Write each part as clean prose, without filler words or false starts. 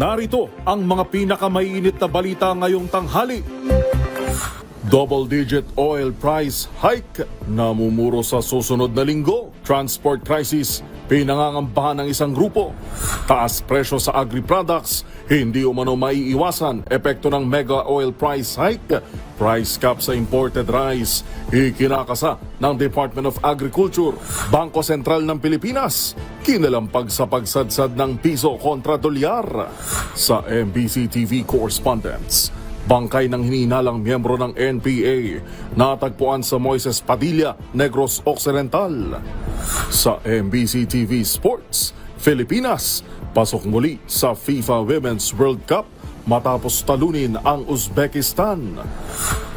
Narito ang mga pinakamainit na balita ngayong tanghali. Double-digit oil price hike namumuro sa susunod na linggo. Transport crisis, pinangangambahan ng isang grupo. Taas presyo sa agri-products, hindi umano maiiwasan. Epekto ng mega oil price hike. Price cap sa imported rice, ikinakasa ng Department of Agriculture. Bangko Sentral ng Pilipinas, kinalampag sa pagsadsad ng piso kontra dolyar. Sa MBC TV correspondents, bangkay ng hinihinalang miyembro ng NPA natagpuan sa Moises Padilla, Negros Occidental. Sa MBC TV Sports, Pilipinas pasok muli sa FIFA Women's World Cup matapos talunin ang Uzbekistan.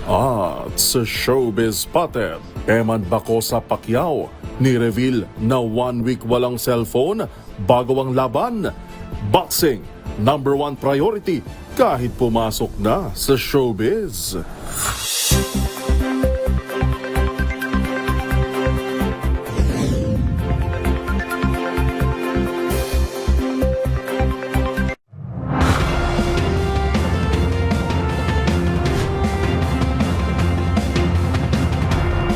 At sa showbiz pated, Eman Bacosa Pacquiao ni-reveal na 1 week walang cellphone bago ang laban. Boxing, number 1 priority kahit pumasok na sa showbiz.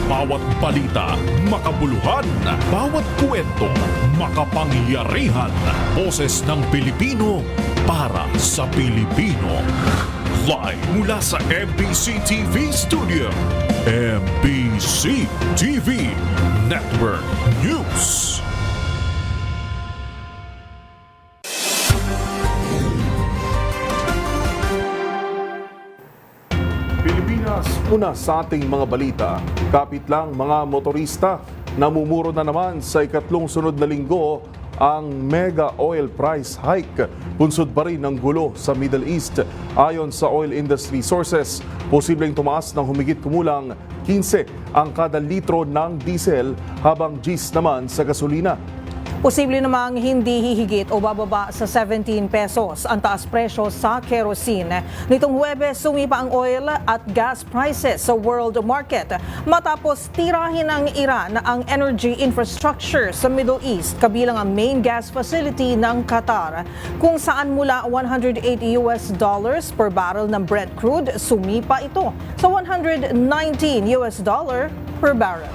Bawat balita, makabuluhan. Bawat kwento, makapangyarihan. Boses ng Pilipino para sa Pilipino. Live mula sa MBC TV Studio. MBC TV Network News. Pilipinas, una sa ating mga balita, kapit lang mga motorista, namumuro na naman sa ikatlong sunod na linggo ang mega oil price hike. Bunsod pa rin ng gulo sa Middle East. Ayon sa oil industry sources, posibleng tumaas ng humigit kumulang 15 ang kada litro ng diesel habang Gs naman sa gasolina. Posible namang hindi hihigit o bababa sa 17 pesos ang taas presyo sa kerosene. Nitong Huwebes, sumipa ang oil at gas prices sa world market matapos tirahin ng Iran ang energy infrastructure sa Middle East kabilang ang main gas facility ng Qatar, kung saan mula $180 per barrel ng Brent crude, sumipa ito sa $119 per barrel.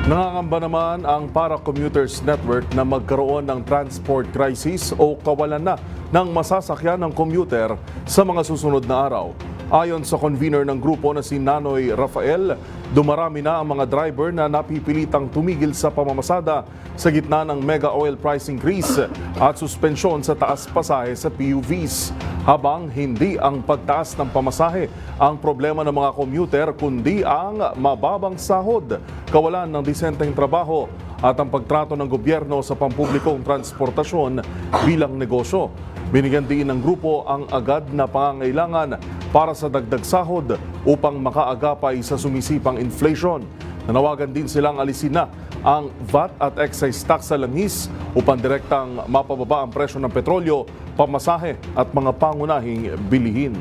Nangangamba naman ang Para-Commuters Network na magkaroon ng transport crisis o kawalan na ng masasakyan ng commuter sa mga susunod na araw. Ayon sa convener ng grupo na si Nanoy Rafael, dumarami na ang mga driver na napipilitang tumigil sa pamamasada sa gitna ng mega oil price increase at suspensyon sa taas pasahe sa PUVs. Habang hindi ang pagtaas ng pamasahe ang problema ng mga commuter kundi ang mababang sahod, kawalan ng disenteng trabaho at ang pagtrato ng gobyerno sa pampublikong transportasyon bilang negosyo. Binigyan din ng grupo ang agad na pangangailangan para sa dagdag sahod upang makaagapay sa sumisipang inflation. Nanawagan din silang alisin na ang VAT at excise tax sa langis upang direktang mapababa ang presyo ng petrolyo, pamasahe at mga pangunahing bilihin.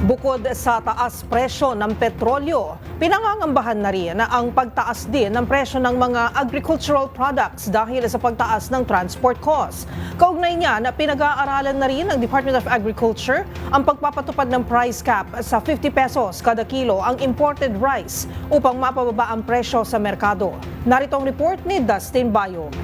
Bukod sa taas presyo ng petrolyo, pinangangambahan na rin ang pagtaas din ng presyo ng mga agricultural products dahil sa pagtaas ng transport costs. Kaugnay niya na pinag-aaralan na rin ng Department of Agriculture ang pagpapatupad ng price cap sa 50 pesos kada kilo ang imported rice upang mapababa ang presyo sa merkado. Narito ang report ni Dustin Bayong.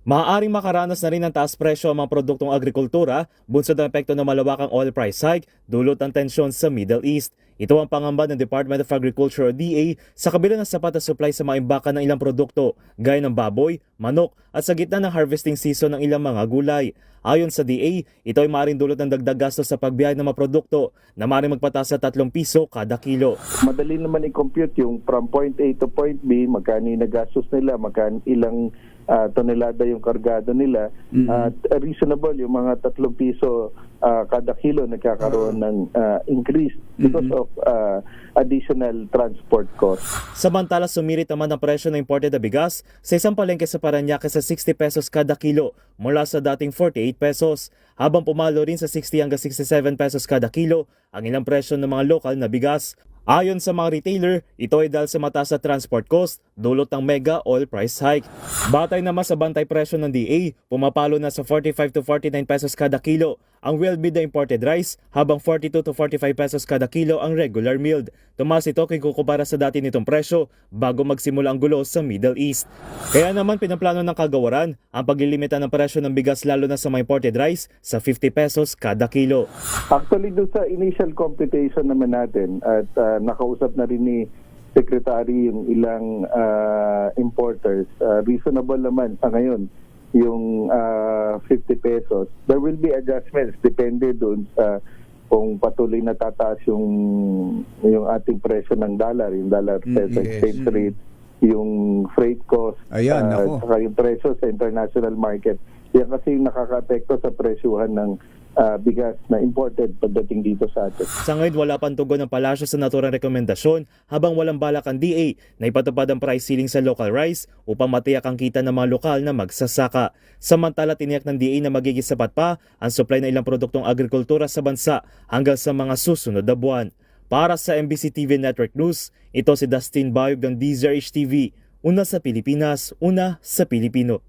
Maaaring makaranas na rin ng taas presyo ang mga produktong agrikultura, bunsod ng epekto ng malawakang oil price hike, dulot ng tensyon sa Middle East. Ito ang pangamba ng Department of Agriculture o DA sa kabila ng sapat na supply sa mga imbakan ng ilang produkto, gaya ng baboy, manok at sa gitna ng harvesting season ng ilang mga gulay. Ayon sa DA, ito ay maaaring dulot ng dagdag gastos sa pagbiyahe ng mga produkto na maaaring magpataas sa 3 piso kada kilo. Madali naman i-compute yung from point A to point B, magkano yung nagastos nila, magkano ilang tonelada yung kargado nila. At reasonable yung mga 3 piso kada kilo nagkakaroon ng increase because of additional transport costs. Samantala, sumirit naman ang presyo ng imported na bigas sa isang palengke sa Parañaque sa 60 pesos kada kilo mula sa dating 48 pesos, habang pumalo rin sa 60 hanggang 67 pesos kada kilo ang ilang presyo ng mga lokal na bigas. Ayon sa mga retailer, ito ay dahil sa mataas na transport cost dulot ng mega oil price hike. Batay naman sa bantay presyo ng DA, pumapalo na sa 45 to 49 pesos kada kilo ang well-milled na imported rice, habang 42 to 45 pesos kada kilo ang regular milled. Tumaas ito kung kukumpara sa dati nitong presyo bago magsimula ang gulo sa Middle East. Kaya naman pinaplano ng kagawaran ang paglilimita ng presyo ng bigas lalo na sa mga imported rice sa 50 pesos kada kilo. Actually, doon sa initial computation naman natin at nakausap na rin ni Secretary yung ilang importers, reasonable naman sa ngayon yung 50 pesos. There will be adjustments depende doon sa kung patuloy na tataas yung ating presyo ng dollar, yung dollar peso exchange rate, yung freight cost, saka yung presyo sa international market. Yan kasi yung nakaka-apekto sa presyuhan ng bigas na imported pagdating dito sa atin. Sa ngayon, wala pang tugon ng palasyo sa naturang rekomendasyon habang walang balak ang DA na ipatupad ang price ceiling sa local rice upang matiyak ang kita ng mga lokal na magsasaka. Samantala, tiniyak ng DA na magiging sapat pa ang supply ng ilang produktong agrikultura sa bansa hanggang sa mga susunod na buwan. Para sa MBC TV Network News, ito si Dustin Bayog ng DZRH TV. Una sa Pilipinas, una sa Pilipino.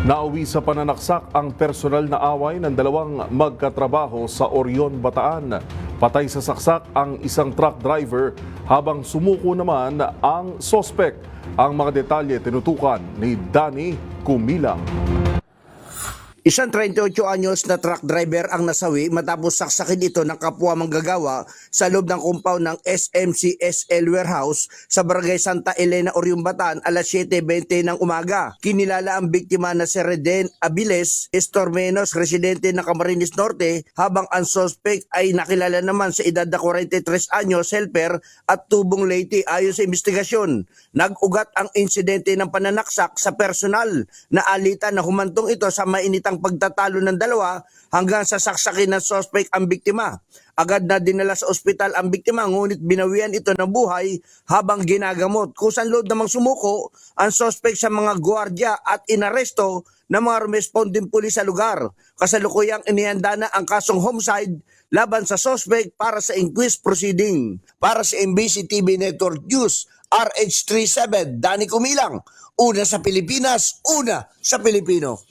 Nauwi sa pananaksak ang personal na away ng dalawang magkatrabaho sa Orion, Bataan. Patay sa saksak ang isang truck driver habang sumuko naman ang sospek. Ang mga detalye tinutukan ni Danny Kumilang. Isang 38 anyos na truck driver ang nasawi matapos saksakin ito ng kapwa manggagawa sa loob ng compound ng SMCSL Warehouse sa Barangay Santa Elena, Orion, Bataan alas 7:20 ng umaga. Kinilala ang biktima na si Reden Abiles Estormenos, residente ng Camarines Norte, habang ang suspect ay nakilala naman sa edad na 43 anyos, helper at tubong Leyte. Ayon sa investigasyon, nag-ugat ang insidente ng pananaksak sa personal na alitan na humantong ito sa mainitang pagtatalo ng dalawa hanggang sa saksakin ng suspect ang biktima. Agad na dinala sa ospital ang biktima, ngunit binawian ito ng buhay habang ginagamot. Kusang loob namang sumuko ang suspect sa mga gwardiya at inaresto ng mga responding pulis sa lugar. Kasalukuyang inihanda na ang kasong homicide laban sa suspect para sa inquest proceeding. Para sa MBC TV Network News, RH37, Danny Kumilang, una sa Pilipinas, una sa Pilipino.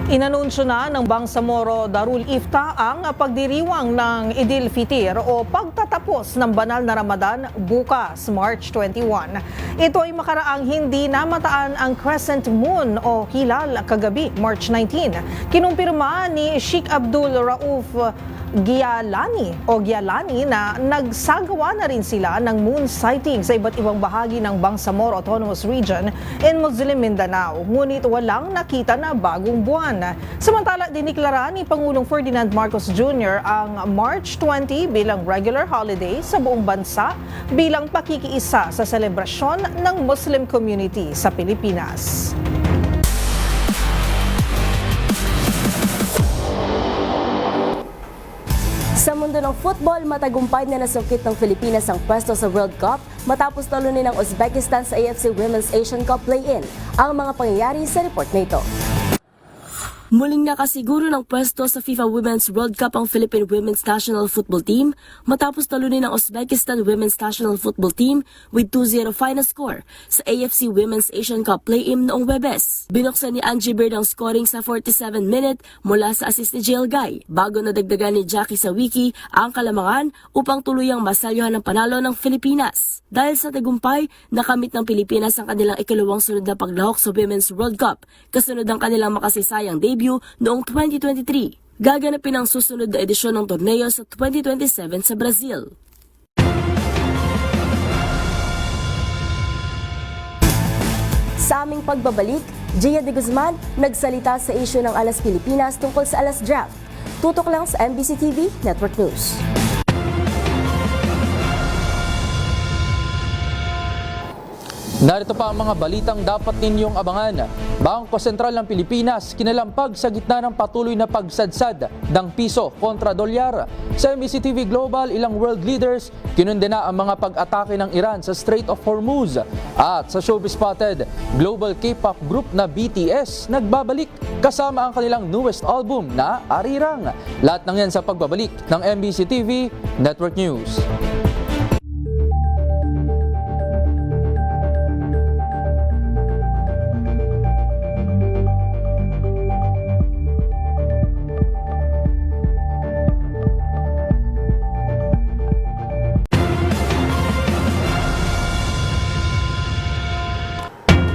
Inanunsyo na ng Bangsamoro Darul Ifta ang pagdiriwang ng Idil Fitir o pagtatapos ng banal na Ramadan bukas, March 21. Ito ay makaraang hindi namataan ang crescent moon o hilal kagabi, March 19. Kinumpirma ni Sheikh Abdul Rauf Gialani na nagsagawa na rin sila ng moon sighting sa iba't ibang bahagi ng Bangsamoro Autonomous Region in Muslim Mindanao. Ngunit walang nakita na bagong buwan. Samantala, diniklara ni Pangulong Ferdinand Marcos Jr. ang March 20 bilang regular holiday sa buong bansa bilang pakikiisa sa selebrasyon ng Muslim community sa Pilipinas. Sa mundo ng football, matagumpay na nasungkit ng Pilipinas ang pwesto sa World Cup matapos talunin ng Uzbekistan sa AFC Women's Asian Cup play-in. Ang mga pangyayari sa report na ito. Muling nakasiguro ng pwesto sa FIFA Women's World Cup ang Philippine Women's National Football Team matapos talunin ng Uzbekistan Women's National Football Team with 2-0 final score sa AFC Women's Asian Cup play-in noong Webes. Binuksan ni Angie Bird ang scoring sa 47 minute mula sa assist ni Jill Guy bago nadagdagan ni Jackie Sawiki ang kalamangan upang tuluyang masalyohan ang panalo ng Pilipinas. Dahil sa tagumpay, nakamit ng Pilipinas ang kanilang ikalawang sunod na paglahok sa Women's World Cup kasunod ang kanilang makasisayang debut noong 2023. Gaganapin ang susunod na edisyon ng torneo sa 2027 sa Brazil. Sa aming pagbabalik, Gia de Guzman nagsalita sa issue ng Alas Pilipinas tungkol sa Alas Draft. Tutok lang sa MBC TV Network News. Narito pa ang mga balitang dapat ninyong abangan. Bangko Sentral ng Pilipinas kinalampag sa gitna ng patuloy na pagsadsad ng piso kontra dolyar. Sa MBC TV Global, ilang world leaders kinundena ang mga pag-atake ng Iran sa Strait of Hormuz. At sa Showbiz Spotted, global K-pop group na BTS nagbabalik kasama ang kanilang newest album na Arirang. Lahat ng yan sa pagbabalik ng MBC TV Network News.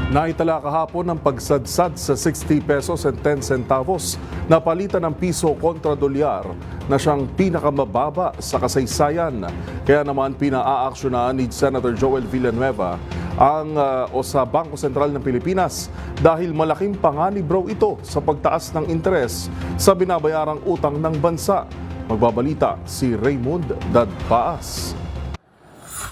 Naitala kahapon ang pagsadsad sa 60 pesos and 10 centavos na palitan ng piso kontra dolyar na siyang pinakamababa sa kasaysayan. Kaya naman pina-aaksyonan ni Senator Joel Villanueva o sa Bangko Sentral ng Pilipinas dahil malaking panganib raw ito sa pagtaas ng interes sa binabayarang utang ng bansa. Magbabalita si Raymond Dadpaas.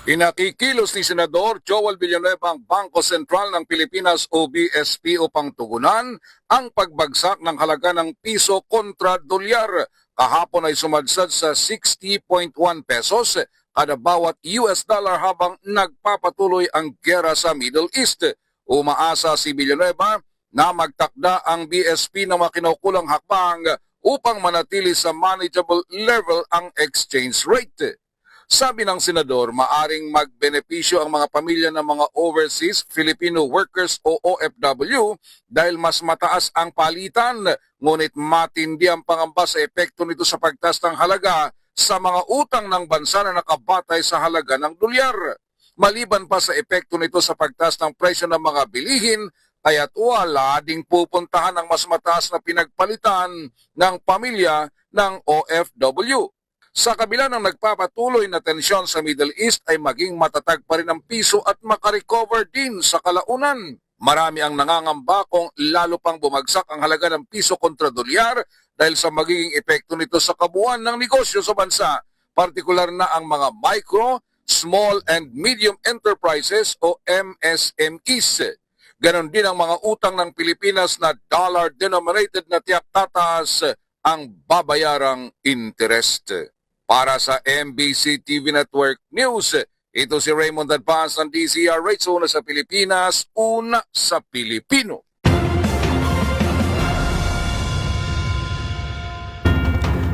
Inakikilos ni Senador Joel Villanueva ang Bangko Sentral ng Pilipinas o BSP upang tugunan ang pagbagsak ng halaga ng piso kontra dolyar. Kahapon ay sumadsad sa 60.1 pesos kada bawat US dollar habang nagpapatuloy ang gera sa Middle East. Umaasa si Villanueva na magtakda ang BSP na makinukulang hakbang upang manatili sa manageable level ang exchange rate. Sabi ng senador, maaring magbenepisyo ang mga pamilya ng mga overseas Filipino workers o OFW dahil mas mataas ang palitan, ngunit matindi ang pangamba sa epekto nito sa pagtaas ng halaga sa mga utang ng bansa na nakabatay sa halaga ng dolyar. Maliban pa sa epekto nito sa pagtaas ng presyo ng mga bilihin, kaya't wala ding pupuntahan ang mas mataas na pinagpalitan ng pamilya ng OFW. Sa kabila ng nagpapatuloy na tensyon sa Middle East ay maging matatag pa rin ang piso at makarecover din sa kalaunan. Marami ang nangangamba kung lalo pang bumagsak ang halaga ng piso kontra dolyar dahil sa magiging epekto nito sa kabuuan ng negosyo sa bansa, partikular na ang mga micro, small and medium enterprises o MSMEs. Ganon din ang mga utang ng Pilipinas na dollar-denominated na tiyak tataas ang babayarang interest. Para sa MBC TV Network News, ito si Raymond Dadpaas ng DZRH, una sa Pilipinas, una sa Pilipino.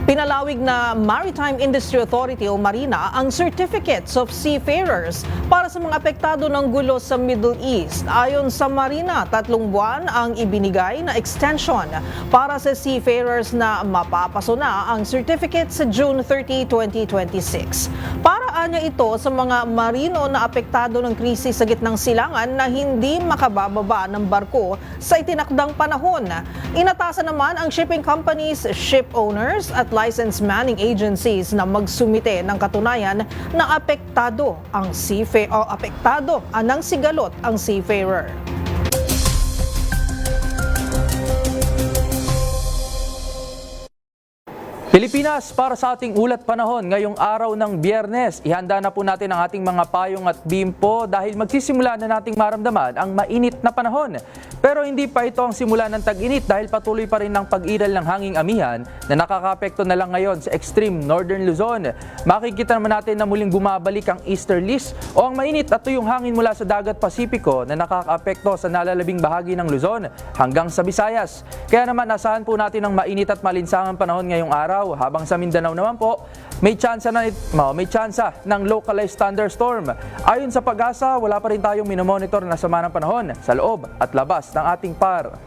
Pinalawig na Maritime Industry Authority o Marina ang certificates of seafarers para sa mga apektado ng gulo sa Middle East. Ayon sa Marina, 3 buwan ang ibinigay na extension para sa seafarers na mapapaso na ang certificate sa June 30, 2026. Paraan niya ito sa mga marino na apektado ng krisis sa gitnang silangan na hindi makabababa ng barko sa itinakdang panahon. Inatasan naman ang shipping companies, ship owners at licensed manning agencies na magsumite ng katunayan na apektado ang sigalot ang seafarer. Pilipinas, para sa ating ulat panahon ngayong araw ng Biyernes, ihanda na po natin ang ating mga payong at bimpo dahil magsisimula na nating maramdaman ang mainit na panahon. Pero hindi pa ito ang simula ng tag-init dahil patuloy pa rin ng pag-iral ng hanging amihan na nakakapekto na lang ngayon sa extreme northern Luzon. Makikita naman natin na muling bumabalik ang easterlies o ang mainit at tuyong hangin mula sa dagat Pasipiko na nakakapekto sa nalalabing bahagi ng Luzon hanggang sa Visayas. Kaya naman asahan po natin ang mainit at malinsangang panahon ngayong araw. Habang sa Mindanao naman po, may tsansa ng localized thunderstorm. Ayon sa Pag-asa, wala pa rin tayong minomonitor na sama ng panahon sa loob at labas ng ating par.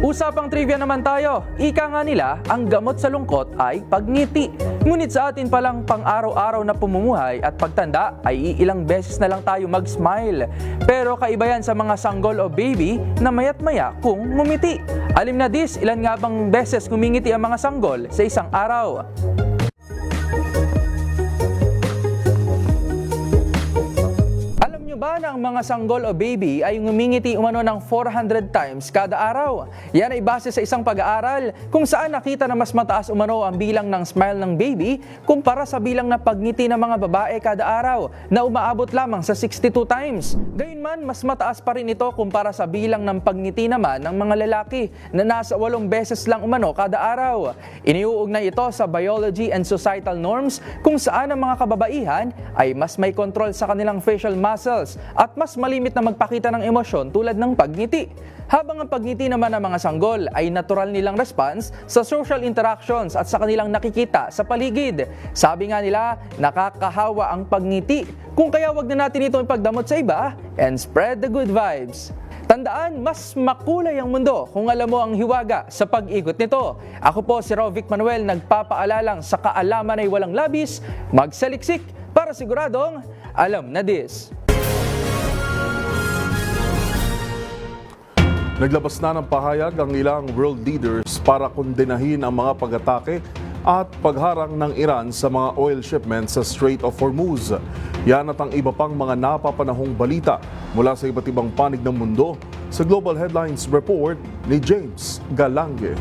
Usapang trivia naman tayo. Ika nga nila, ang gamot sa lungkot ay pagngiti. Ngunit sa atin palang pang-araw-araw na pumumuhay at pagtanda ay iilang beses na lang tayo mag-smile. Pero kaiba yan sa mga sanggol o baby na mayat-maya kung ngumiti. Alim na dis, ilan nga bang beses ngumingiti ang mga sanggol sa isang araw? ba na ang mga sanggol o baby ay ngumingiti umano ng 400 times kada araw? Yan ay base sa isang pag-aaral kung saan nakita na mas mataas umano ang bilang ng smile ng baby kumpara sa bilang na pagngiti ng mga babae kada araw na umaabot lamang sa 62 times. Gayunman, mas mataas pa rin ito kumpara sa bilang ng pagngiti naman ng mga lalaki na nasa 8 beses lang umano kada araw. Iniuugnay ito sa biology and societal norms kung saan ang mga kababaihan ay mas may kontrol sa kanilang facial muscles at mas malimit na magpakita ng emosyon tulad ng pagngiti. Habang ang pagngiti naman ng mga sanggol ay natural nilang response sa social interactions at sa kanilang nakikita sa paligid. Sabi nga nila, nakakahawa ang pagngiti. Kung kaya wag na natin itong ipagdamot sa iba and spread the good vibes. Tandaan, mas makulay ang mundo kung alam mo ang hiwaga sa pag-ikot nito. Ako po si Rovic Manuel, nagpapaalalang sa kaalaman ay walang labis, magsaliksik para siguradong alam na this. Naglabas na ng pahayag ang ilang world leaders para kondenahin ang mga pag-atake at pagharang ng Iran sa mga oil shipments sa Strait of Hormuz. Yan at ang iba pang mga napapanahong balita mula sa iba't ibang panig ng mundo sa Global Headlines Report ni James Galange.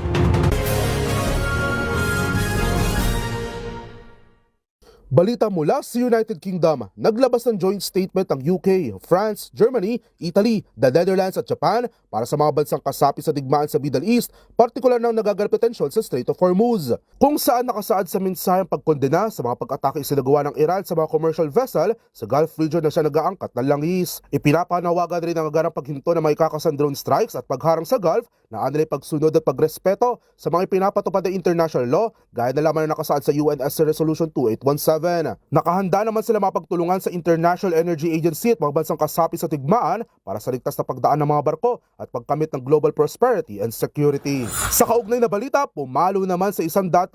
Balita mula sa United Kingdom, naglabas ng joint statement ang UK, France, Germany, Italy, the Netherlands at Japan para sa mga bansang kasapi sa digmaan sa Middle East, partikular ng nagaganap na tensyon sa Strait of Hormuz. Kung saan nakasaad sa mensaheng pagkondena sa mga pag-atake isinagawa ng Iran sa mga commercial vessel sa Gulf region na siya nag-aangkat ng langis. Ipinapanawagan rin ang agarang paghinto na may kakasang drone strikes at pagharang sa Gulf na anilay pagsunod at pagrespeto sa mga ipinapatupad na international law gaya na lamang na nakasaad sa UNSC Resolution 2817. Nakahanda naman sila mapagtulungan sa International Energy Agency at mga bansang kasapi sa tigmaan para sa ligtas na pagdaan ng mga barko at pagkamit ng global prosperity and security. Sa kaugnay na balita, pumalo naman sa $111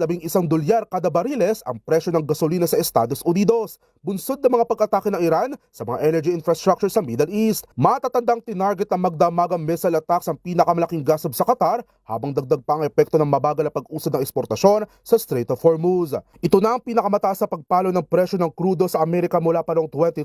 kada bariles ang presyo ng gasolina sa Estados Unidos, bunsod ng mga pag-atake ng Iran sa mga energy infrastructure sa Middle East. Matatandang tinarget ng magdamagang missile attacks ang pinakamalaking gasab sa Qatar, habang dagdag pa ang epekto ng mabagal na pag-usad ng eksportasyon sa Strait of Hormuz. Ito na ang pinakamataas na pagpalo ng presyo ng krudo sa Amerika mula pa noong 2022,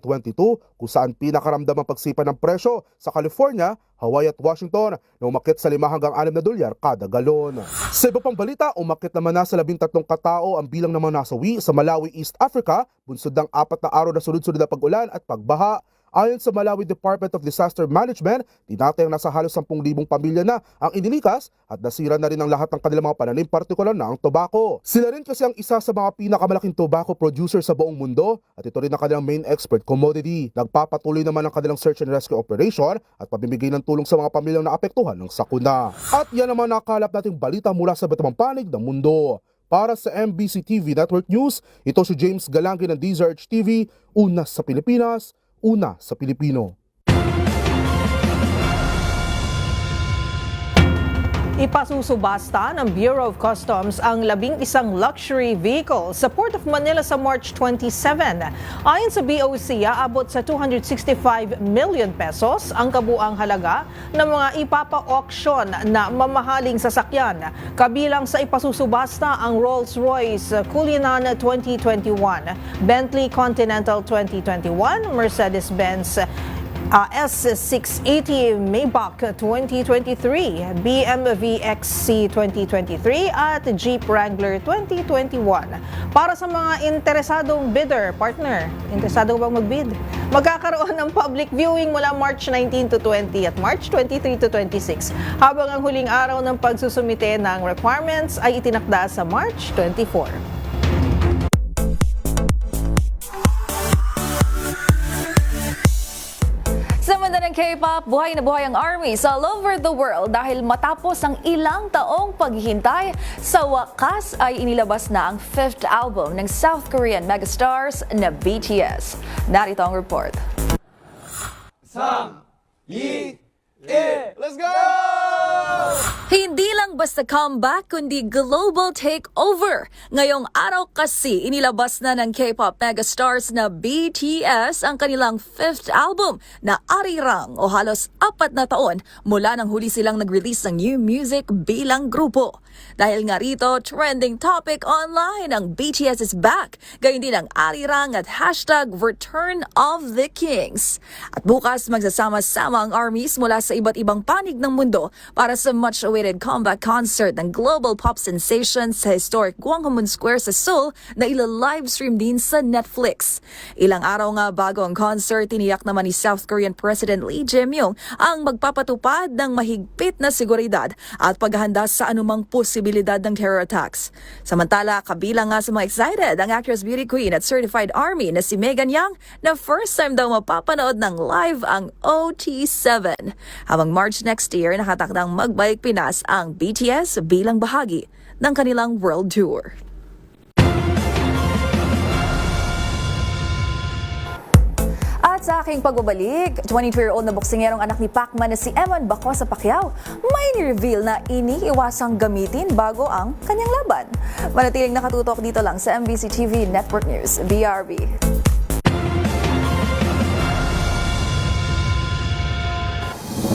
kung saan pinakaramdam ang pagsipa ng presyo sa California, Hawaii at Washington na umakit sa $5 hanggang $6 kada galon. Sa iba pang balita, umakit naman na sa 13 katao ang bilang ng mga nasawi sa Malawi, East Africa, bunsod ng 4 na araw na sunod-sunod na pag-ulan at pagbaha. Ayon sa Malawi Department of Disaster Management, tinatayang nasa halos 10,000 pamilya na ang inilikas at nasira na rin ang lahat ng kanilang mga pananim, partikular na ang tobacco. Sila rin kasi ang isa sa mga pinakamalaking tobacco producer sa buong mundo at ito rin ang kanilang main export commodity. Nagpapatuloy naman ang kanilang search and rescue operation at pamimigay ng tulong sa mga pamilyang naapektuhan ng sakuna. At yan naman nakalap nating balita mula sa iba't ibang panig ng mundo. Para sa MBC TV Network News, ito si James Galange ng DZRH TV, una sa Pilipinas, una sa Pilipino. Ipasusubasta ng Bureau of Customs ang 11 luxury vehicle sa Port of Manila sa March 27. Ayon sa BOC, aabot sa 265 million pesos ang kabuang halaga ng mga ipapa-auction na mamahaling sasakyan. Kabilang sa ipasusubasta ang Rolls-Royce Cullinan 2021, Bentley Continental 2021, Mercedes-Benz S680 Maybach 2023, BMW XC 2023 at Jeep Wrangler 2021. Para sa mga interesadong bidder, partner, interesado bang magbid? Magkakaroon ng public viewing mula March 19 to 20 at March 23 to 26, habang ang huling araw ng pagsusumite ng requirements ay itinakda sa March 24. Sa mundo ng K-pop, buhay na buhay ang ARMYs all over the world dahil matapos ang ilang taong paghihintay, sa wakas ay inilabas na ang 5th album ng South Korean megastars na BTS. Narito ang report. 3, 2, 1, let's go! Hindi lang basta comeback kundi global takeover. Ngayong araw kasi inilabas na ng K-pop megastars na BTS ang kanilang 5th album na arirang o halos 4 na taon mula nang huli silang nag-release ng new music bilang grupo. Dahil nga rito, trending topic online ang BTS is back. Gayun din ang alirang at hashtag Return of the Kings. At bukas magsasama-sama ang armies mula sa iba't ibang panig ng mundo para sa much-awaited comeback concert ng global pop sensation sa historic Gwanghwamun Square sa Seoul na ila-livestream din sa Netflix. Ilang araw nga bago ang concert, tiniyak naman ni South Korean President Lee Jae-myung ang magpapatupad ng mahigpit na seguridad at paghahanda sa anumang posibilidad ng terror attacks. Samantala, kabilang nga sa mga excited ang actress beauty queen at certified army na si Megan Yang na first time daw mapapanood ng live ang OT7. Habang March next year, nakatakdang magbalik Pinas ang BTS bilang bahagi ng kanilang world tour. At sa aking pagbabalik, 22-year-old na boksingerong anak ni Pacman na si Eman Bacosa Pacquiao may ni-reveal na iniiwasang gamitin bago ang kanyang laban. Manatiling nakatutok dito lang sa MBC TV Network News, BRB.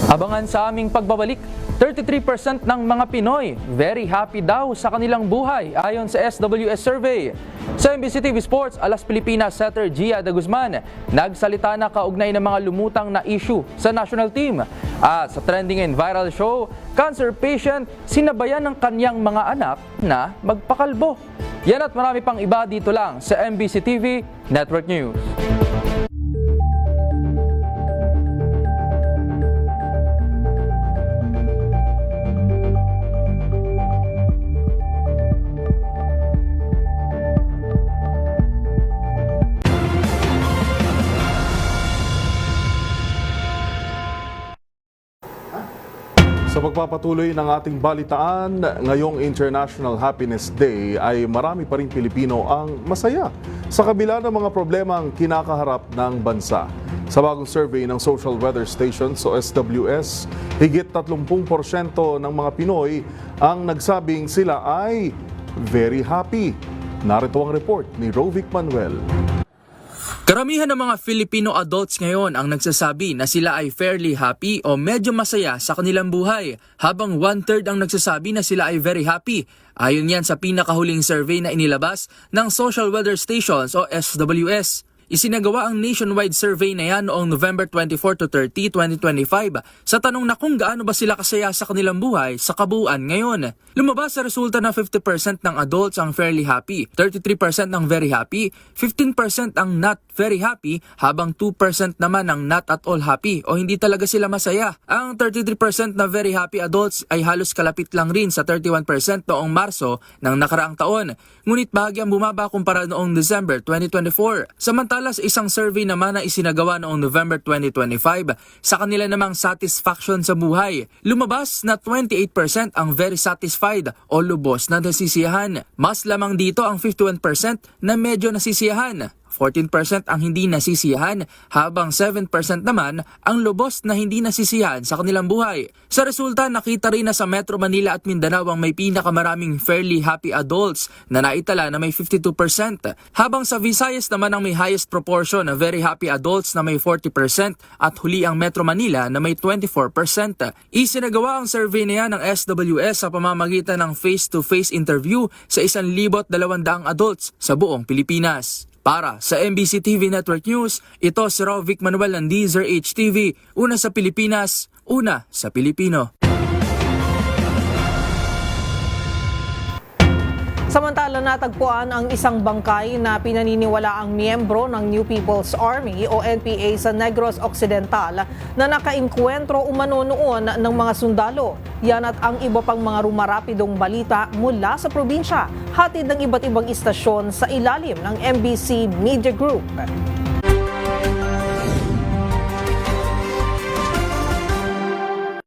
Abangan sa aming pagbabalik, 33% ng mga Pinoy very happy daw sa kanilang buhay ayon sa SWS survey. Sa MBC TV Sports, Alas Pilipinas setter Gia de Guzman nagsalita na kaugnay ng mga lumutang na issue sa national team. At sa trending and viral show, cancer patient sinabayan ng kanyang mga anak na magpakalbo. Yan at marami pang iba dito lang sa MBC TV Network News. Sa pagpapatuloy ng ating balitaan, ngayong International Happiness Day ay marami pa rin Pilipino ang masaya sa kabila ng mga problemang kinakaharap ng bansa. Sa bagong survey ng Social Weather Stations o SWS, higit 30% ng mga Pinoy ang nagsabing sila ay very happy. Narito ang report ni Rovic Manuel. Karamihan ng mga Filipino adults ngayon ang nagsasabi na sila ay fairly happy o medyo masaya sa kanilang buhay, habang 1/3 ang nagsasabi na sila ay very happy. Ayon yan sa pinakahuling survey na inilabas ng Social Weather Stations o SWS. Isinagawa ang nationwide survey na yan noong November 24 to 30, 2025 sa tanong na kung gaano ba sila kasaya sa kanilang buhay sa kabuuan ngayon. Lumabas sa resulta na 50% ng adults ang fairly happy, 33% ang very happy, 15% ang not very happy, habang 2% naman ang not at all happy o hindi talaga sila masaya. Ang 33% na very happy adults ay halos kalapit lang rin sa 31% noong Marso ng nakaraang taon. Ngunit bahagyang bumaba kumpara noong December 2024. Samantala sa isang survey naman na isinagawa noong November 2025 sa kanila namang satisfaction sa buhay, lumabas na 28% ang very satisfied o lubos na nasisiyahan. Mas lamang dito ang 51% na medyo nasisiyahan. 14% ang hindi nasisiyahan, habang 7% naman ang lubos na hindi nasisiyahan sa kanilang buhay. Sa resulta, nakita rin na sa Metro Manila at Mindanao ang may pinakamaraming fairly happy adults na naitala na may 52%, habang sa Visayas naman ang may highest proportion na very happy adults na may 40% at huli ang Metro Manila na may 24%. Isinagawa ang survey na yan ng SWS sa pamamagitan ng face-to-face interview sa 1,200 adults sa buong Pilipinas. Para sa MBC TV Network News, ito si Rovic Manuel ng Deezer HTV. Una sa Pilipinas, una sa Pilipino. Samantala, natagpuan ang isang bangkay na pinaniniwalaang miyembro ng New People's Army o NPA sa Negros Occidental na nakainkwentro umano noon ng mga sundalo. Yan at ang iba pang mga rumarapidong balita mula sa probinsya, hatid ng iba't ibang istasyon sa ilalim ng MBC Media Group.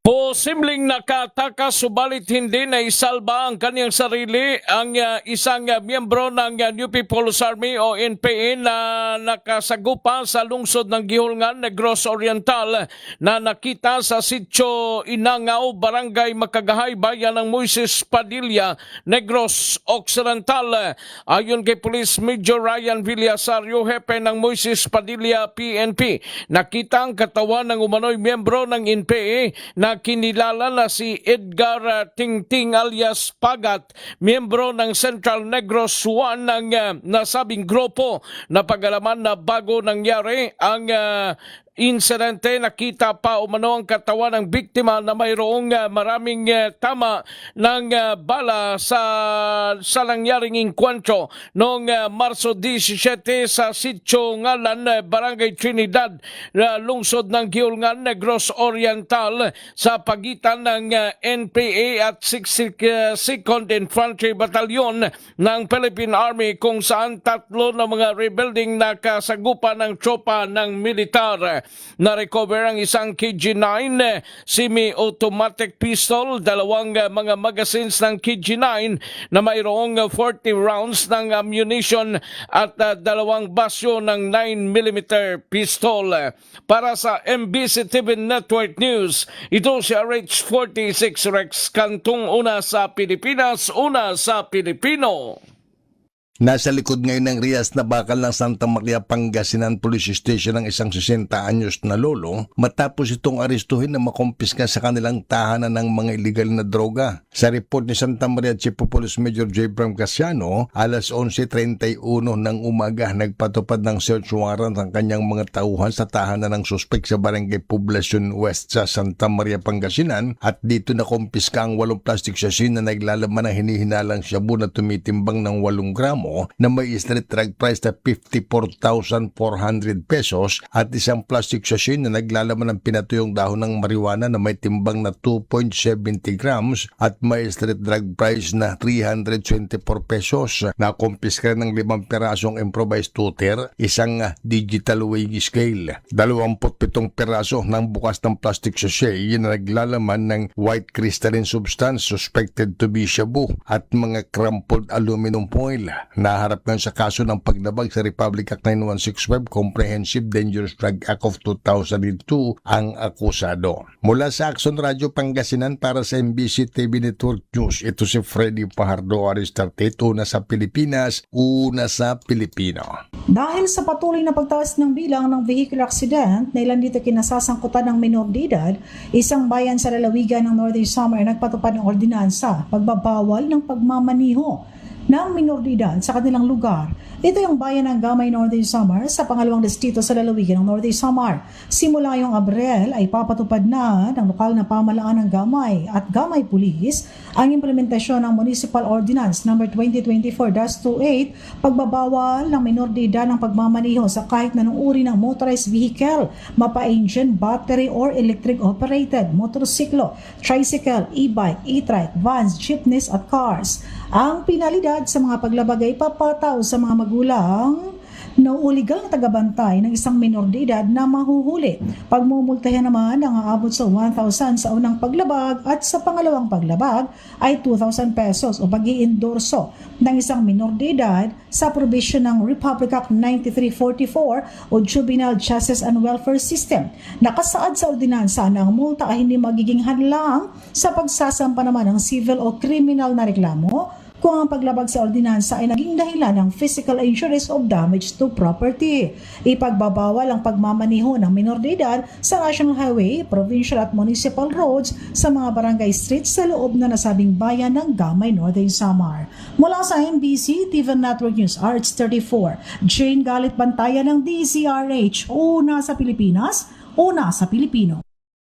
Posibleng nakatakas subalit hindi na isalba ang kanyang sarili ang isang miyembro ng New People's Army o NPA na nakasagupa sa lungsod ng Gihulngan, Negros Oriental na nakita sa Sitio Inangaw, Barangay Makagahay, bayan ng Moises Padilla, Negros Occidental. Ayon kay Police Major Ryan Villasario, hepe ng Moises Padilla PNP, nakita ang katawan ng umano'y miyembro ng NPA na kinilala na si Edgar Tingting alias Pagat, miyembro ng Central Negros 1 ng nasabing grupo. Napag-alaman na bago nangyari ang insidente, nakita pa umano ang katawan ng biktima na mayroong maraming tama ng bala sa nangyaring inkwentro noong Marso 17 sa Sitio Ngalan, Barangay Trinidad, lungsod ng Giulngan, Negros Oriental, sa pagitan ng NPA at 62nd Infantry Battalion ng Philippine Army, kung saan tatlo na mga rebuilding na kasagupan ng tropa ng militar. Na-recover ang isang KG-9 semi-automatic pistol, dalawang mga magazines ng KG-9 na mayroong 40 rounds ng ammunition at dalawang basyo ng 9mm pistol. Para sa MBC TV Network News, ito si RH46 Rex Cantong, una sa Pilipinas, una sa Pilipino. Nasa likod ngayon ng Rias na bakal ng Santa Maria, Pangasinan Police Station ang isang 60 anyos na lolo matapos itong arestuhin na makumpiska sa kanilang tahanan ng mga illegal na droga. Sa report ni Santa Maria Chief of Police Major J. Bram Casiano, alas 11:31 ng umaga nagpatupad ng search warrant ang kanyang mga tauhan sa tahanan ng suspek sa Barangay Poblacion West sa Santa Maria, Pangasinan, at dito nakumpiska ang 8 plastic sachet na naglalaman ng hinihinalang shabu na tumitimbang ng 8 gramo na may street drug price na 54,400 pesos at isang plastic sachet na naglalaman ng pinatuyong dahon ng marijuana na may timbang na 2.70 grams at may street drug price na 324 pesos. Nakumpiska ng 5 perasong improvised tutor, isang digital weighing scale, 27 peraso ng bukas ng plastic sachet na naglalaman ng white crystalline substance suspected to be shabu at mga crumpled aluminum foil. Naharap ngayon sa kaso ng paglabag sa Republic Act 9165 Comprehensive Dangerous Drug Act of 2002 ang akusado. Mula sa Action Radio Pangasinan para sa MBC TV Network News, ito si Freddy Fajardo Aristartet, una sa Pilipinas, una sa Pilipino. Dahil sa patuloy na pagtaas ng bilang ng vehicular accident na ilan dito kinasasangkutan ng minor de edad, isang bayan sa lalawigan ng Northern Samar ay nagpatupad ng ordinansa pagbabawal ng pagmamaniho ng minor de edad sa kanilang lugar. Ito yung bayan ng Gamay, Northern Samar, sa pangalawang distrito sa lalawigan ng Northern Samar. Simula ngayong Abril ay papatupad na ng lokal na pamahalaan ng Gamay at Gamay Police ang implementasyon ng Municipal Ordinance No. 2024-28 pagbabawal ng minor de edad ng pagmamaniho sa kahit na anong uri ng motorized vehicle, mapa-engine, battery or electric operated, motorsiklo, tricycle, e-bike, e-trike, vans, jeepneys at cars. Ang penalidad sa mga paglabag ay papataw sa mga magulang na uligang tagabantay ng isang minor de edad na mahuhuli. Pagmumultahan naman ang aabot sa 1,000 sa unang paglabag at sa pangalawang paglabag ay 2,000 pesos o pag-iendorso ng isang minor de edad sa provision ng Republic Act 9344 o Juvenile Justice and Welfare System. Nakasaad sa ordinansa na ang multa ay hindi magiging hadlang sa pagsasampa naman ng civil o criminal na reklamo kung ang paglabag sa ordinansa ay naging dahilan ng physical injuries of damage to property. Ipagbabawal ang pagmamaniho ng minor de edad sa national highway, provincial at municipal roads sa mga barangay streets sa loob na nasabing bayan ng Gamay, Northern Samar. Mula sa MBC TV Network News, RH34, Jane Galit Bantayan ng DZRH, una sa Pilipinas, una sa Pilipino.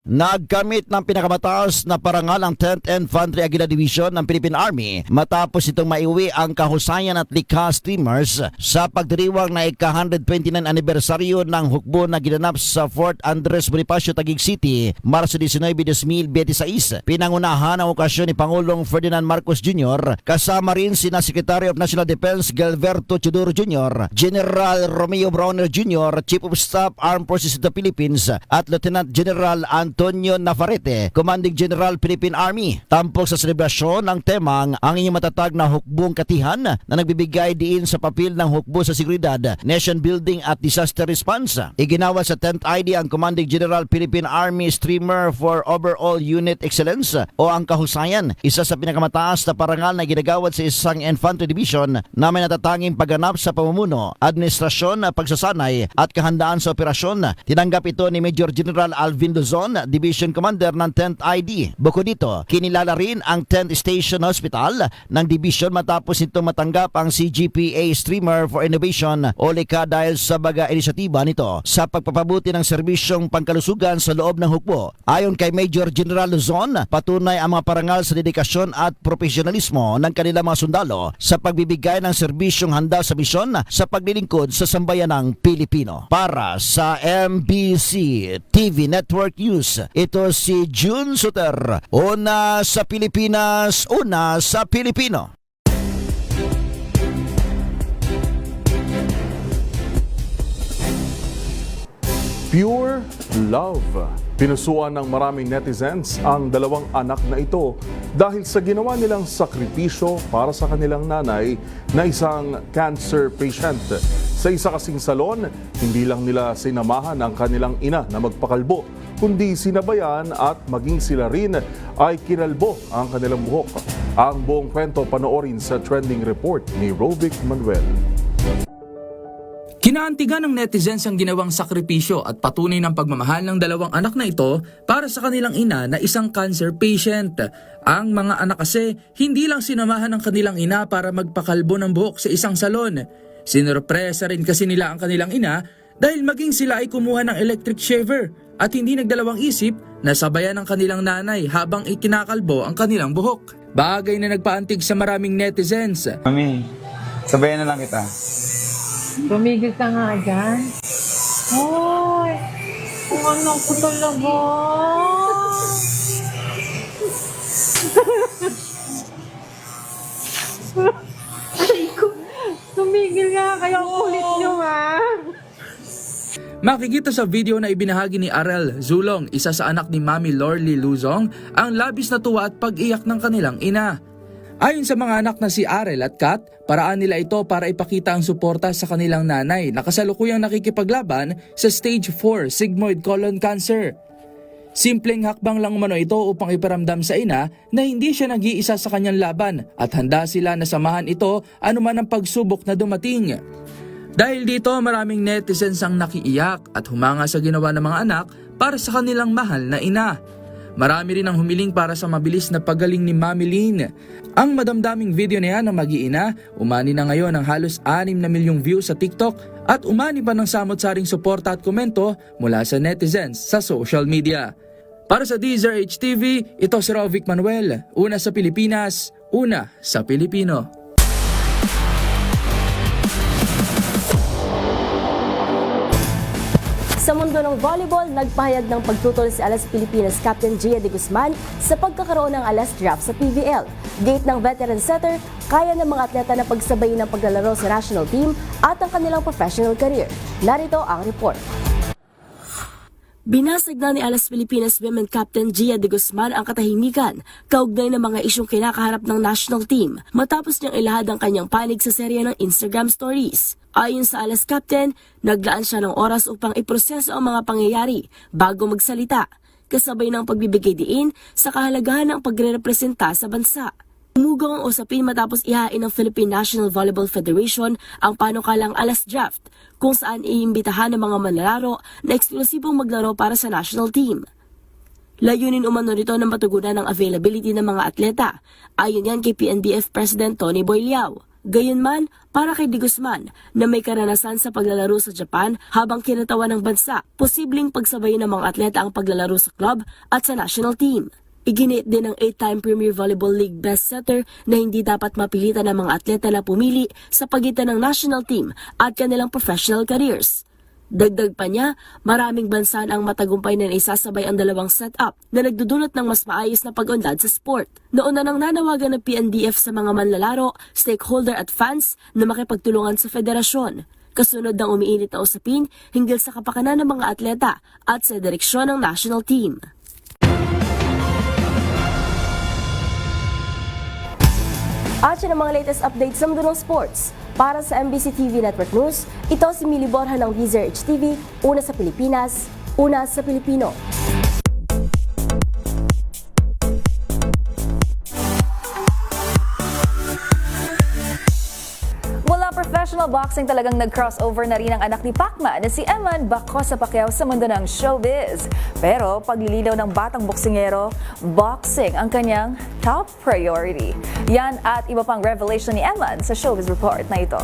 Nagkamit ng pinakamataas na parangal ang 10th Infantry Aguila Division ng Philippine Army matapos itong maiuwi ang kahusayan at likha streamers sa pagdiriwang na ika-129 anibersaryo ng hukbo na ginanap sa Fort Andres Bonifacio, Taguig City, Marso 19, 2026. Pinangunahan ang okasyon ni Pangulong Ferdinand Marcos Jr. kasama rin sina Secretary of National Defense Galberto Chodoro Jr., General Romeo Browner Jr., Chief of Staff Armed Forces of the Philippines at Lieutenant General Antonio Navarrete, Commanding General Philippine Army. Tampok sa selebrasyon ang temang ang inyong matatag na hukbong katihan na nagbibigay diin sa papel ng hukbo sa seguridad, nation building at disaster response. Iginawa sa 10th ID ang Commanding General Philippine Army Streamer for Overall Unit Excellence o ang kahusayan, isa sa pinakamataas na parangal na ginagawad sa isang infantry division na may natatanging pagganap sa pamumuno, administrasyon, pagsasanay at kahandaan sa operasyon. Tinanggap ito ni Major General Alvin Luzon, Division Commander ng 10th ID. Bukod dito, kinilala rin ang 10th Station Hospital ng Division matapos itong matanggap ang CGPA Streamer for Innovation o LICA dahil sa baga inisyatiba nito sa pagpapabuti ng serbisyong pangkalusugan sa loob ng hukbo. Ayon kay Major General Luzon, patunay ang mga parangal sa dedikasyon at profesionalismo ng kanilang mga sundalo sa pagbibigay ng serbisyong handa sa misyon sa paglilingkod sa sambayanang Pilipino. Para sa MBC TV Network News, ito si June Suter. Una sa Pilipinas, una sa Pilipino. Pure love. Pinusuan ng maraming netizens ang dalawang anak na ito dahil sa ginawa nilang sakripisyo para sa kanilang nanay na isang cancer patient. Sa isa kasing salon, hindi lang nila sinamahan ang kanilang ina na magpakalbo, kundi sinabayan at maging sila rin ay kinalbo ang kanilang buhok. Ang buong kwento panoorin sa trending report ni Rovic Manuel. Kinaantigan ng netizens ang ginawang sakripisyo at patunay ng pagmamahal ng dalawang anak na ito para sa kanilang ina na isang cancer patient. Ang mga anak kasi hindi lang sinamahan ng kanilang ina para magpakalbo ng buhok sa isang salon. Sinurpresa rin kasi nila ang kanilang ina dahil maging sila ay kumuha ng electric shaver at hindi nagdalawang isip na sabayan ng kanilang nanay habang ikinakalbo ang kanilang buhok. Bagay na nagpaantig sa maraming netizens. Mami, sabayan na lang kita. Tumigil ka nga dyan. Ay, kung ano ko talaga. Ay, tumigil nga kaya kulit nyo ha. Makikita sa video na ibinahagi ni Arel Zulong, isa sa anak ni Mami Lorly Luzong, ang labis na tuwa at pag-iyak ng kanilang ina. Ayon sa mga anak na si Arel at Kat, paraan nila ito para ipakita ang suporta sa kanilang nanay na kasalukuyang nakikipaglaban sa stage 4 sigmoid colon cancer. Simpleng hakbang lang umano ito upang iparamdam sa ina na hindi siya nag-iisa sa kanyang laban at handa sila na samahan ito anuman ang pagsubok na dumating. Dahil dito maraming netizens ang nakiiyak at humanga sa ginawa ng mga anak para sa kanilang mahal na ina. Marami rin ang humiling para sa mabilis na paggaling ni Mami Lynn. Ang madamdaming video na yan ng mag-iina, umani na ngayon ng halos 6 na milyong views sa TikTok at umani pa ng samot-saring suporta at komento mula sa netizens sa social media. Para sa DZRH TV, ito si Rovic Manuel. Una sa Pilipinas, una sa Pilipino. Sa mundo ng volleyball, nagpahayag ng pagtutol si Alas Pilipinas Captain Gia de Guzman sa pagkakaroon ng Alas Draft sa PVL. Gate ng veteran setter, kaya ng mga atleta na pagsabayin ng paglalaro sa national team at ang kanilang professional career. Narito ang report. Binasag na ni Alas Pilipinas Women Captain Gia de Guzman ang katahimikan kaugnay ng mga isyong kinakaharap ng national team matapos niyang ilahad ang kanyang panig sa serye ng Instagram stories. Ayon sa Alas Captain, naglaan siya ng oras upang iproseso ang mga pangyayari bago magsalita, kasabay ng pagbibigay diin sa kahalagahan ng pagre-representa sa bansa. Umugaw ang usapin matapos ihain ng Philippine National Volleyball Federation ang panukalang Alas Draft, kung saan iimbitahan ng mga manlalaro na eksklusibong maglaro para sa national team. Layunin umano nito na matugunan ang availability ng mga atleta, ayon yan kay PNBF President Tony Boyliao. Gayunman, para kay De Guzman na may karanasan sa paglalaro sa Japan habang kinatawan ng bansa, posibleng pagsabayin ng mga atleta ang paglalaro sa club at sa national team. Iginit din ng 8-time Premier Volleyball League best setter na hindi dapat mapilitan ng mga atleta na pumili sa pagitan ng national team at kanilang professional careers. Dagdag pa niya, maraming bansa ang matagumpay na isasabay ang dalawang setup na nagdudulot ng mas maayos na pag-unlad sa sport. Noon na nang nanawagan ng PNBF sa mga manlalaro, stakeholder at fans na makipagtulungan sa federasyon. Kasunod ng umiinit na usapin hinggil sa kapakanan ng mga atleta at sa direksyon ng national team. At yun ang mga latest updates sa mundo ng sports. Para sa MBC TV Network News, ito si Mili Borja ng DZRH TV, una sa Pilipinas, una sa Pilipino. Mula professional sa mga boxing, talagang nag-crossover na rin ang anak ni Pacman na si Eman Bacosa Pacquiao sa mundo ng showbiz. Pero paglilinaw ng batang boksingero, boxing ang kanyang top priority. Yan at iba pang revelation ni Eman sa showbiz report na ito.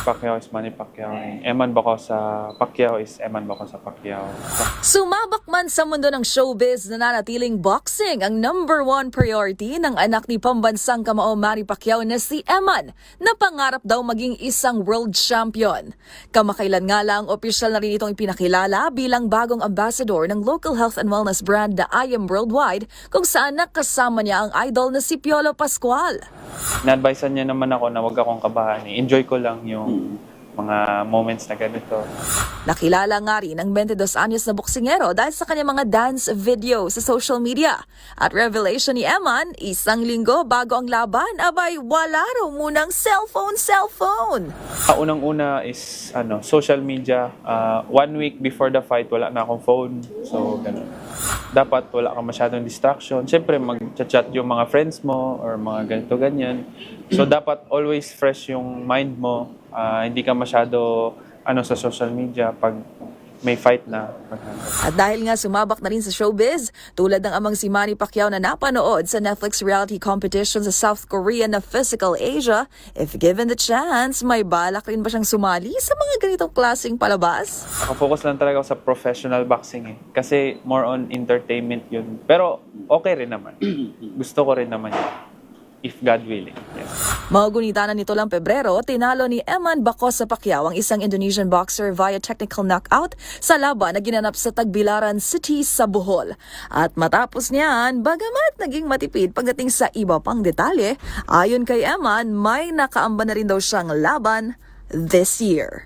Pacquiao is Manny Pacquiao. Eman Bacosa Pacquiao is Eman Bacosa Pacquiao. Sumabak man sa mundo ng showbiz, nananatiling boxing ang #1 priority ng anak ni pambansang kamao Manny Pacquiao na si Eman, na pangarap daw maging isang world champion. Kamakailan nga lang, opisyal na rin itong ipinakilala bilang bagong ambassador ng local health and wellness brand na I Am Worldwide, kung saan nakasama niya ang idol na si Piolo Pascual. Na-advisean niya naman ako na wag akong kabahan. Enjoy ko lang yung mga moments na ganito. Nakilala nga rin ang 22 anyos na boksingero dahil sa kanyang mga dance video sa social media. At revelation ni Eman, isang linggo bago ang laban, abay wala raw munang cellphone. Unang-una is social media. 1 week before the fight, wala na akong phone. So, ganun. Dapat wala kang masyadong distraction. Siyempre, mag-chat yung mga friends mo or mga ganito-ganyan. So, dapat always fresh yung mind mo. Hindi ka masyado sa social media pag may fight na. At dahil nga sumabak na rin sa showbiz, tulad ng amang si Manny Pacquiao na napanood sa Netflix reality competition sa South Korea na Physical Asia, if given the chance, may balak rin ba siyang sumali sa mga ganitong klaseng palabas? Focus lang talaga ako sa professional boxing Kasi more on entertainment yun. Pero okay rin naman. Gusto ko rin naman yun. If God willing. Yes. Maugunita na nito lang Pebrero, tinalo ni Eman Bacosa Pacquiao ang isang Indonesian boxer via technical knockout sa laban na ginanap sa Tagbilaran City sa Bohol. At matapos niyan, bagamat naging matipid pagdating sa iba pang detalye, ayon kay Eman, may nakaamba na rin daw siyang laban this year.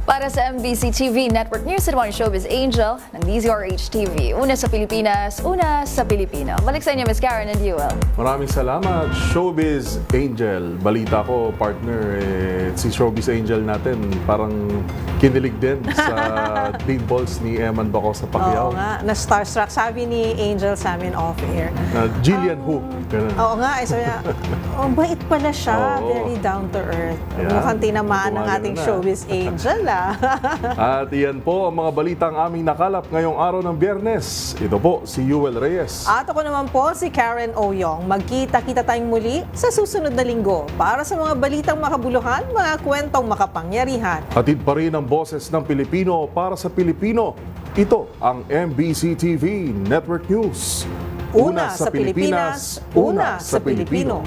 Para sa MBC TV Network News, ito ang Showbiz Angel ng DZRH TV. Una sa Pilipinas, una sa Pilipino. Balik sa inyo, Ms. Karen and Yuel. Maraming salamat, Showbiz Angel. Balita ko, partner, si Showbiz Angel natin parang kinilig din sa dimples ni Eman Bacosa Pacquiao. Oo nga, na-starstruck. Sabi ni Angel sa amin off-air. Jillian Hu. Ganun. Oo nga, sabi niya, bait pala siya. Oo. Very down to earth. Ayan. Mukhang tinamaan ng Gumagano ating na. Showbiz Angel, At iyan po ang mga balitang aming nakalap ngayong araw ng Biyernes. Ito po si Yuel Reyes. At ako naman po si Karen Oyong. Magkita-kita tayong muli sa susunod na linggo para sa mga balitang makabuluhan, mga kwentong makapangyarihan. Hatid pa rin ang boses ng Pilipino para sa Pilipino. Ito ang MBC TV Network News. Una sa Pilipinas, una sa Pilipino.